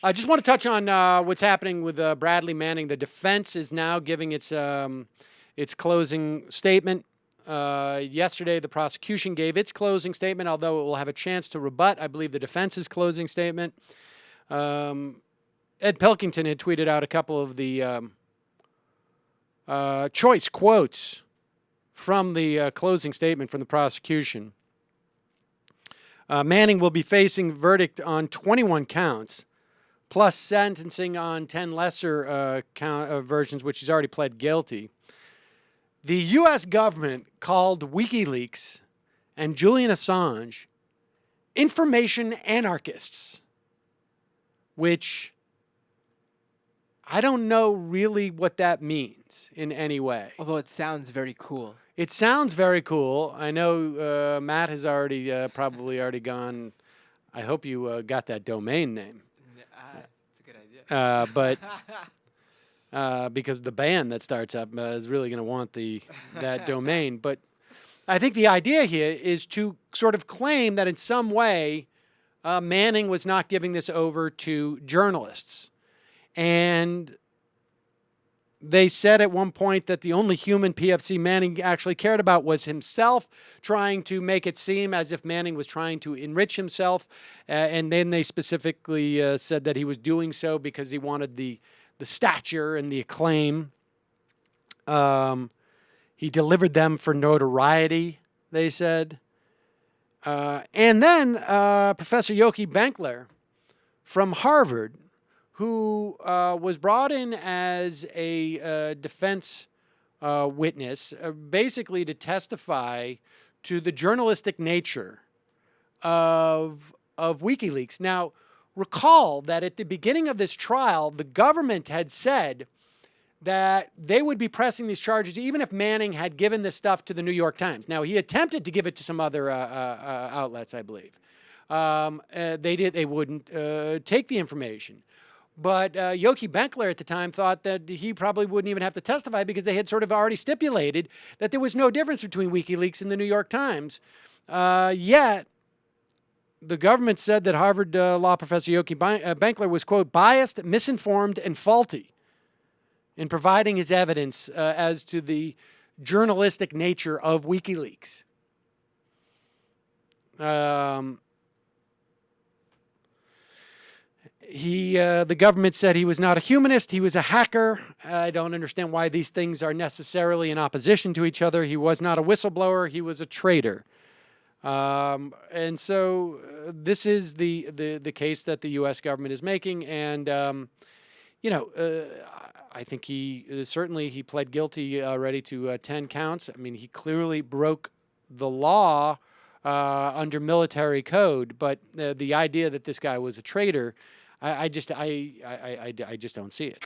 I just want to touch on what's happening with Bradley Manning. The defense is now giving its closing statement. Yesterday, the prosecution gave its closing statement, although it will have a chance to rebut, I believe, the defense's closing statement. Ed Pilkington had tweeted out a couple of the choice quotes from the closing statement from the prosecution. Manning will be facing verdict on 21 counts, plus sentencing on 10 lesser versions, which he's already pled guilty. The U.S. government called WikiLeaks and Julian Assange information anarchists, which I don't know really what that means in any way. Although it sounds very cool. It sounds very cool. I know Matt has already probably already gone. I hope you got that domain name. It's a good idea. But because the band that starts up is really going to want that domain. But I think the idea here is to sort of claim that in some way Manning was not giving this over to journalists. And they said at one point that the only human PFC Manning actually cared about was himself, trying to make it seem as if Manning was trying to enrich himself. And then they specifically said that he was doing so because he wanted the stature and the acclaim. He delivered them for notoriety, they said. And then Professor Yoki Benkler from Harvard, who was brought in as a defense witness, basically to testify to the journalistic nature of WikiLeaks. Now, recall that at the beginning of this trial, the government had said that they would be pressing these charges even if Manning had given this stuff to the New York Times. Now, he attempted to give it to some other outlets, I believe. They wouldn't take the information. But Yoki Benkler at the time thought that he probably wouldn't even have to testify because they had sort of already stipulated that there was no difference between WikiLeaks and the New York Times. Yet, the government said that Harvard law professor Yoki Benkler was, quote, biased, misinformed, and faulty in providing his evidence as to the journalistic nature of WikiLeaks. The government said he was not a humanist, he was a hacker. I don't understand why these things are necessarily in opposition to each other. He was not a whistleblower, he was a traitor. And so this is the case that the U.S. government is making. And, I think he pled guilty already to 10 counts. I mean, he clearly broke the law under military code. But the idea that this guy was a traitor, I just don't see it.